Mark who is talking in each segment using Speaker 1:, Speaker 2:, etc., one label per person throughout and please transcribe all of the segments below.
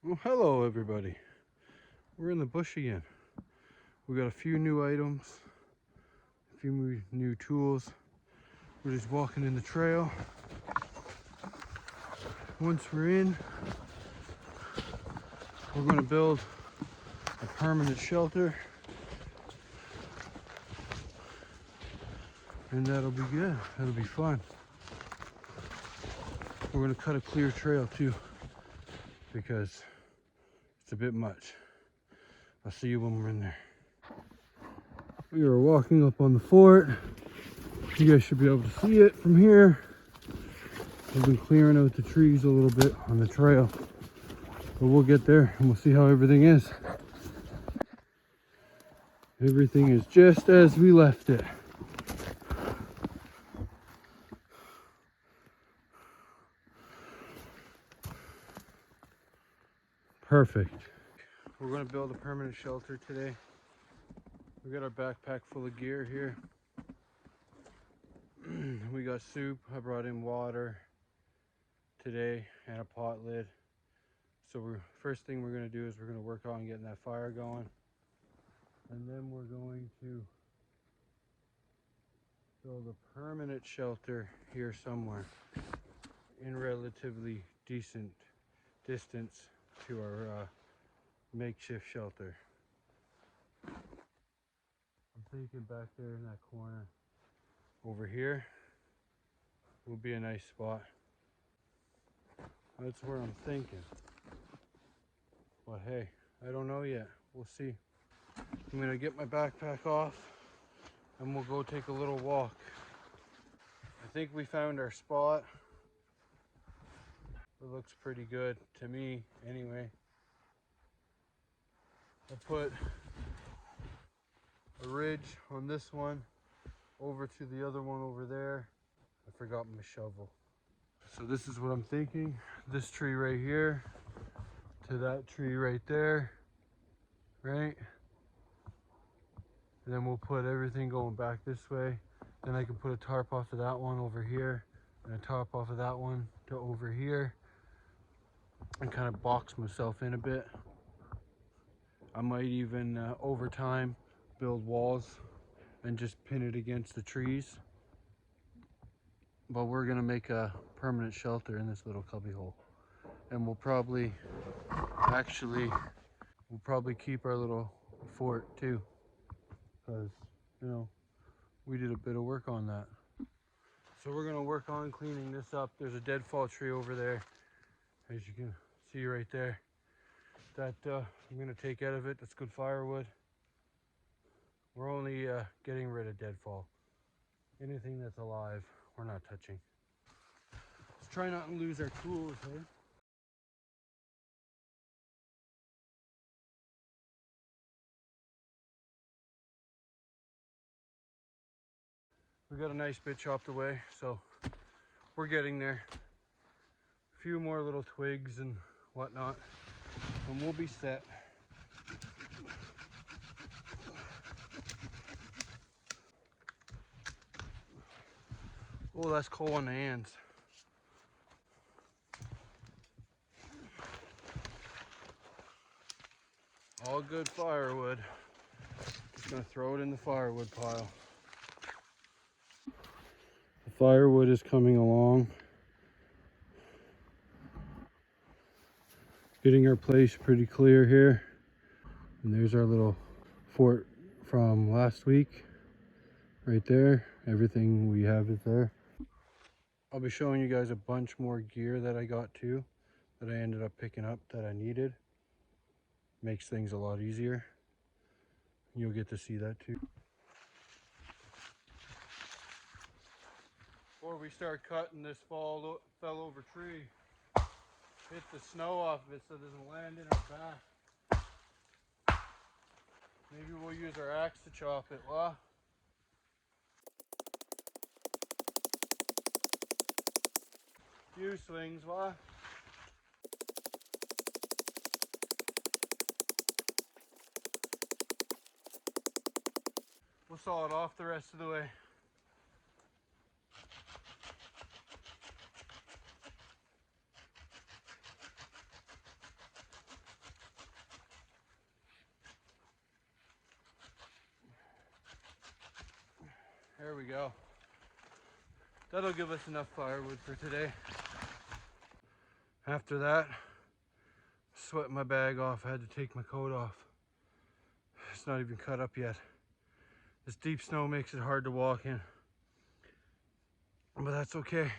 Speaker 1: Well, hello everybody. We're in the bush again. We got a few new items, a few new tools. We're just walking in the trail. Once we're in, we're going to build a permanent shelter, and that'll be good. That'll be fun. We're going to cut a clear trail too, because it's a bit much. I'll see you when we're in there. We are walking up on the fort. You guys should be able to see it from here. We've been clearing out the trees a little bit on the trail, but we'll get there and we'll see how everything is. Everything is just as we left it. Perfect. We're going to build a permanent shelter today. We got our backpack full of gear here. We got soup. I brought in water today and a pot lid. So first thing we're going to do is we're going to work on getting that fire going. And then we're going to build a permanent shelter here somewhere in relatively decent distance to our makeshift shelter. I'm thinking back there in that corner over here will be a nice spot. That's where I'm thinking. But hey, I don't know yet. We'll see. I'm gonna get my backpack off and we'll go take a little walk. I think we found our spot. It looks pretty good to me anyway. I put a ridge on this one over to the other one over there. I forgot my shovel. So this is what I'm thinking. This tree right here to that tree right there, right? And then we'll put everything going back this way. Then I can put a tarp off of that one over here and a tarp off of that one to over here and kind of box myself in a bit. I might even over time build walls and just pin it against the trees. But we're gonna make a permanent shelter in this little cubby hole. And we'll probably keep our little fort too, because you know we did a bit of work on that. So we're gonna work on cleaning this up. There's a deadfall tree over there, as you can see right there, that I'm gonna take out of it. That's good firewood. We're only getting rid of deadfall. Anything that's alive, we're not touching. Let's try not to lose our tools, hey? We got a nice bit chopped away, so we're getting there. A few more little twigs and whatnot, and we'll be set. Oh, that's cold on the hands. All good firewood. Just gonna throw it in the firewood pile. The firewood is coming along. Getting our place pretty clear here. And there's our little fort from last week. Right there. Everything we have is there. I'll be showing you guys a bunch more gear that I got too, that I ended up picking up that I needed. Makes things a lot easier. You'll get to see that too. Before we start cutting this fell over tree, hit the snow off of it so it doesn't land in our back. Maybe we'll use our axe to chop it, huh? Few swings, huh? We'll saw it off the rest of the way. There we go. That'll give us enough firewood for today. After that, sweating my bag off. I had to take my coat off. It's not even cut up yet. This deep snow makes it hard to walk in. But that's okay.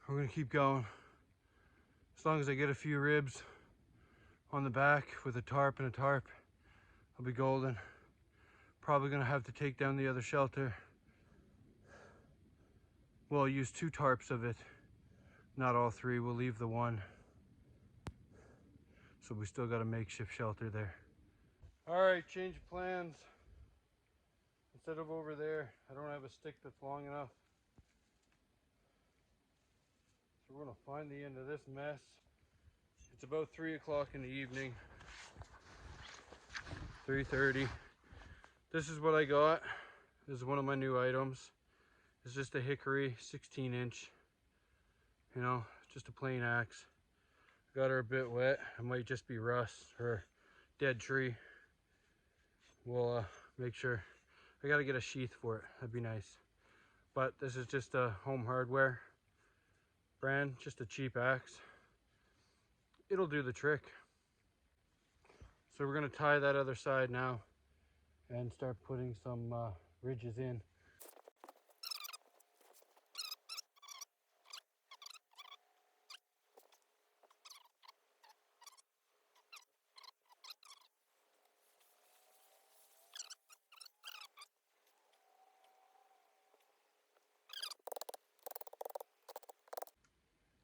Speaker 1: We're gonna keep going. As long as I get a few ribs on the back with a tarp and a tarp, I'll be golden. Probably gonna have to take down the other shelter. Well, I'll use 2 tarps of it, not all 3. We'll leave the one. So we still got a makeshift shelter there. All right, change of plans. Instead of over there, I don't have a stick that's long enough. So we're gonna find the end of this mess. It's about 3 o'clock in the evening. 3:30. This is what I got. This is one of my new items. It's just a hickory 16-inch. You know, just a plain axe. Got her a bit wet. It might just be rust or dead tree. We'll make sure. I gotta get a sheath for it. That'd be nice. But this is just a Home Hardware brand, just a cheap axe. It'll do the trick. So we're gonna tie that other side now and start putting some ridges in.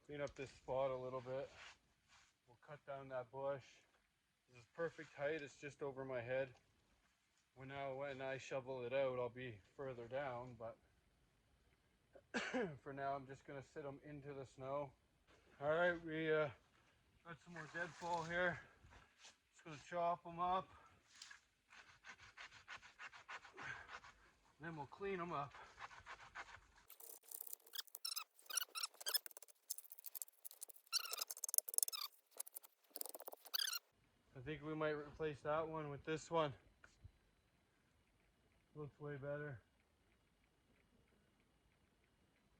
Speaker 1: Clean up this spot a little bit. We'll cut down that bush. This is perfect height. It's just over my head. When I shovel it out, I'll be further down, but for now, I'm just gonna sit them into the snow. All right, we got some more deadfall here. Just gonna chop them up. Then we'll clean them up. I think we might replace that one with this one. Looks way better.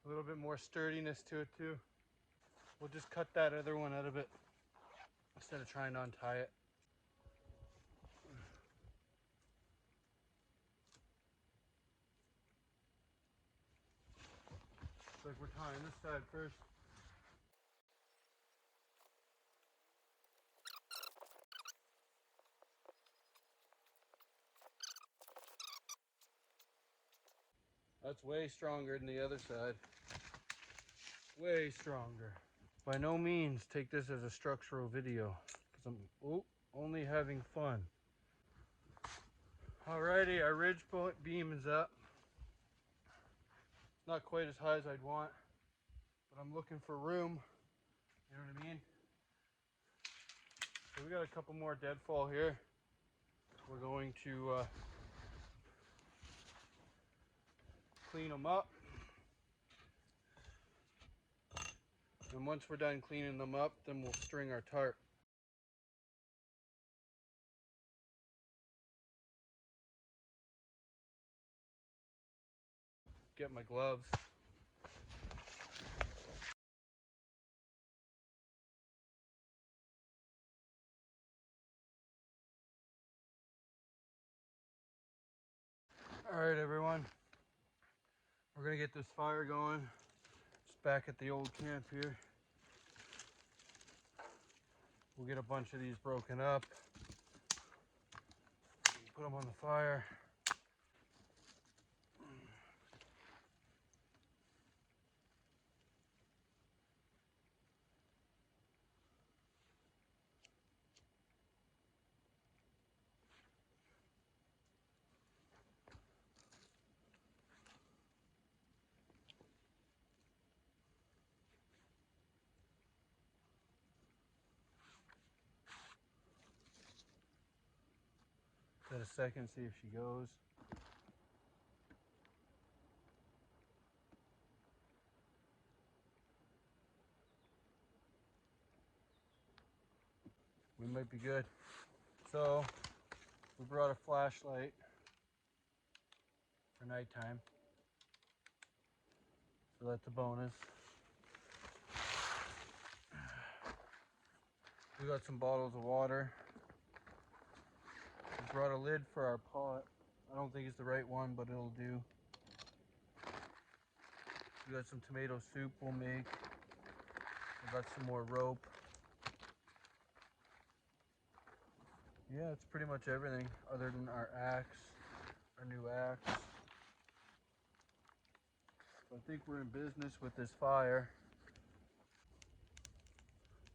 Speaker 1: A little bit more sturdiness to it too. We'll just cut that other one out of it instead of trying to untie it. Looks like we're tying this side first. That's way stronger than the other side. Way stronger. By no means take this as a structural video, because I'm only having fun. Alrighty, our ridge beam is up. Not quite as high as I'd want, but I'm looking for room. You know what I mean? So we got a couple more deadfall here. We're going to clean them up. And once we're done cleaning them up, then we'll string our tarp. Get my gloves. All right, everyone. We're gonna get this fire going. Just back at the old camp here. We'll get a bunch of these broken up. Put them on the fire. Get a second, see if she goes. We might be good. So we brought a flashlight for nighttime. So that's a bonus. We got some bottles of water. We brought a lid for our pot. I don't think it's the right one, but it'll do. We got some tomato soup we'll make. We got some more rope. Yeah, it's pretty much everything other than our axe, our new axe. So I think we're in business with this fire.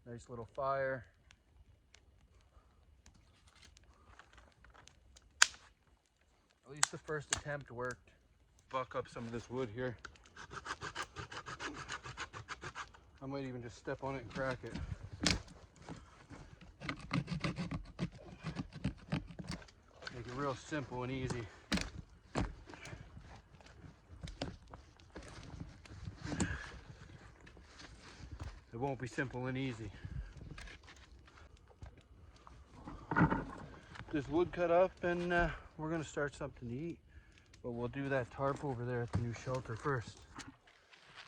Speaker 1: Nice little fire. At least the first attempt worked. Buck up some of this wood here. I might even just step on it and crack it. Make it real simple and easy. It won't be simple and easy. This wood cut up and we're gonna start something to eat. But we'll do that tarp over there at the new shelter first.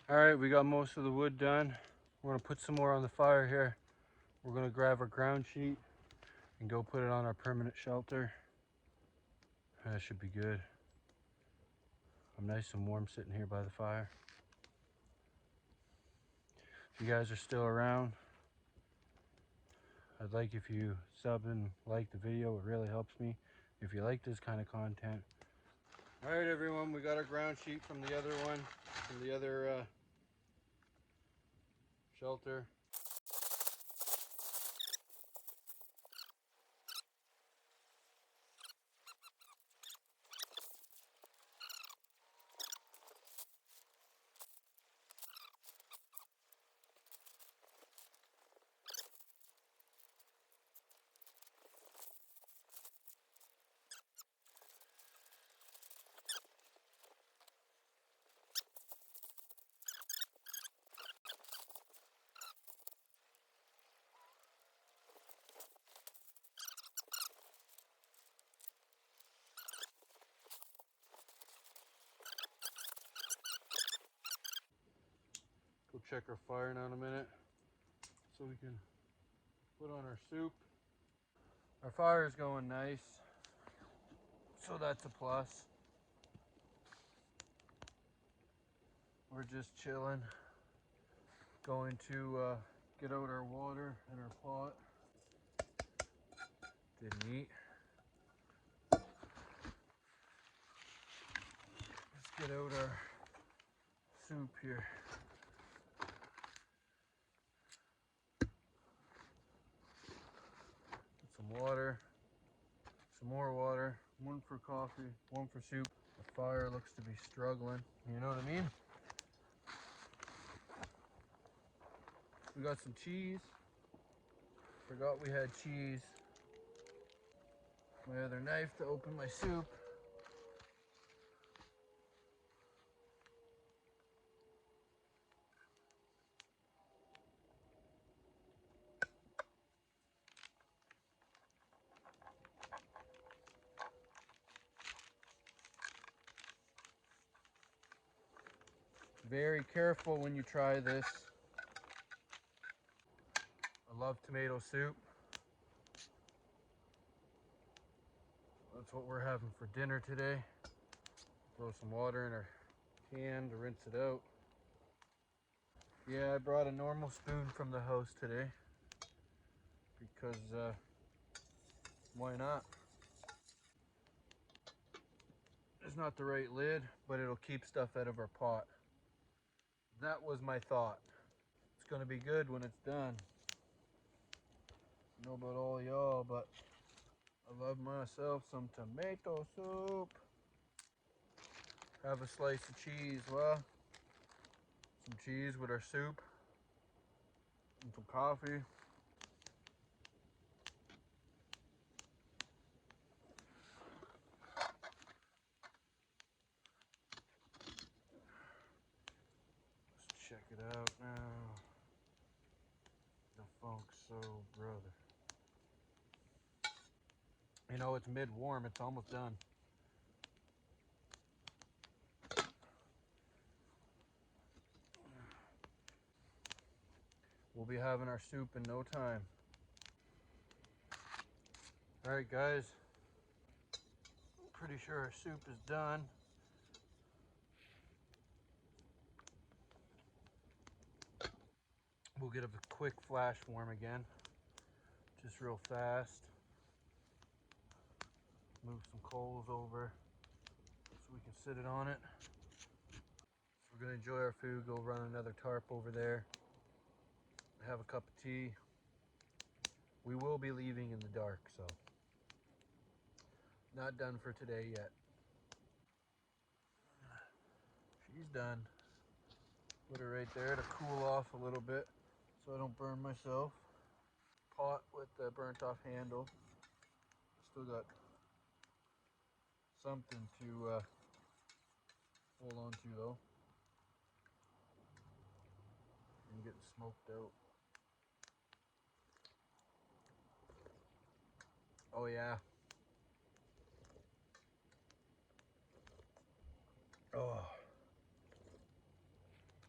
Speaker 1: All right, we got most of the wood done. We're gonna put some more on the fire here. We're gonna grab our ground sheet and go put it on our permanent shelter. That should be good. I'm nice and warm sitting here by the fire. If you guys are still around, I'd like if you sub and like the video. It really helps me if you like this kind of content. All right, everyone, we got our ground sheet from the other one, from the other shelter. Go check our fire now in a minute so we can put on our soup. Our fire is going nice, so that's a plus. We're just chilling, going to get out our water and our pot. Didn't eat. Let's get out our soup here. Get some water, some more water, one for coffee, one for soup. The fire looks to be struggling, you know what I mean? We got some cheese. Forgot we had cheese. My other knife to open my soup. Very careful when you try this. I love tomato soup. That's what we're having for dinner today. Throw some water in our can to rinse it out. Yeah, I brought a normal spoon from the house today because why not? It's not the right lid, but it'll keep stuff out of our pot. That was my thought. It's gonna be good when it's done. I don't know about all y'all, but I love myself some tomato soup. Have a slice of cheese, well, some cheese with our soup and some coffee. Let's check it out now. The Funk Soul Brother. You know, it's mid-warm, it's almost done. we'll be having our soup in no time. All right, guys. Pretty sure our soup is done. We'll get a quick flash warm again, just real fast. Move some coals over so we can sit it on it. So we're gonna enjoy our food, go run another tarp over there, have a cup of tea. We will be leaving in the dark, so not done for today yet. She's done. Put her right there to cool off a little bit so I don't burn myself. Pot with the burnt off handle. Still got something to hold on to though. I'm getting smoked out. Oh yeah. Oh.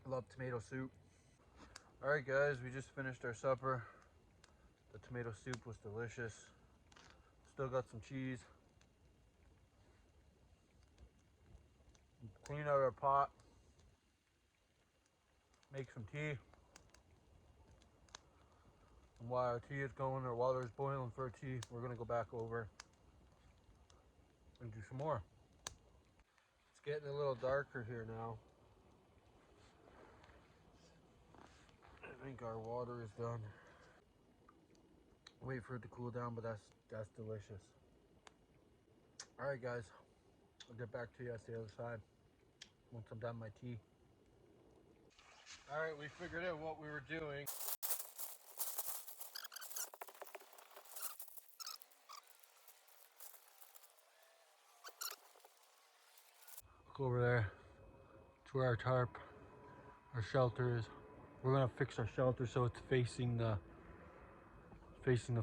Speaker 1: I love tomato soup. Alright guys, we just finished our supper. The tomato soup was delicious. Still got some cheese. Clean out our pot. Make some tea. And while our tea is going, or while there's boiling for our tea, we're gonna go back over and do some more. It's getting a little darker here now. I think our water is done. Wait for it to cool down, but that's delicious. All right, guys, I'll get back to you at the other side once I'm done my tea. All right, we figured out what we were doing. Look over there to where our tarp, our shelter is. We're gonna fix our shelter so it's facing the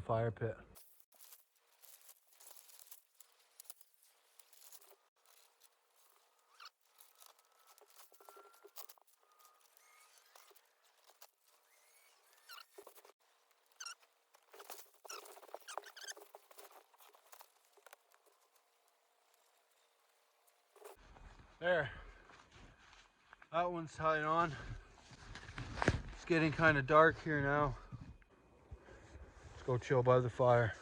Speaker 1: fire pit. There, that one's tied on. It's getting kind of dark here now. Let's go chill by the fire.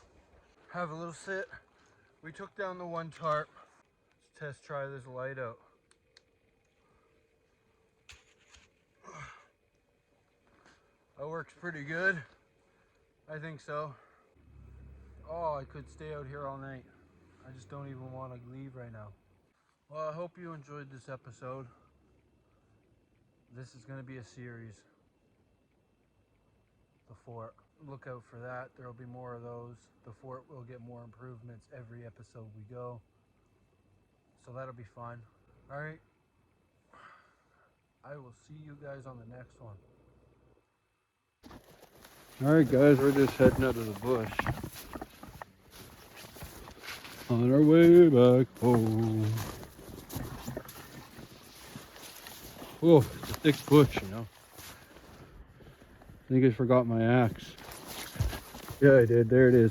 Speaker 1: Have a little sit. We took down the one tarp. Let's try this light out. That works pretty good. I think so. Oh, I could stay out here all night. I just don't even want to leave right now. Well, I hope you enjoyed this episode. This is going to be a series. The fort. Look out for that. There will be more of those. The fort will get more improvements every episode we go. So that'll be fun. Alright. I will see you guys on the next one. Alright guys, we're just heading out of the bush. On our way back home. Whoa, it's a thick bush, you know. I think I forgot my axe. Yeah, I did. There it is.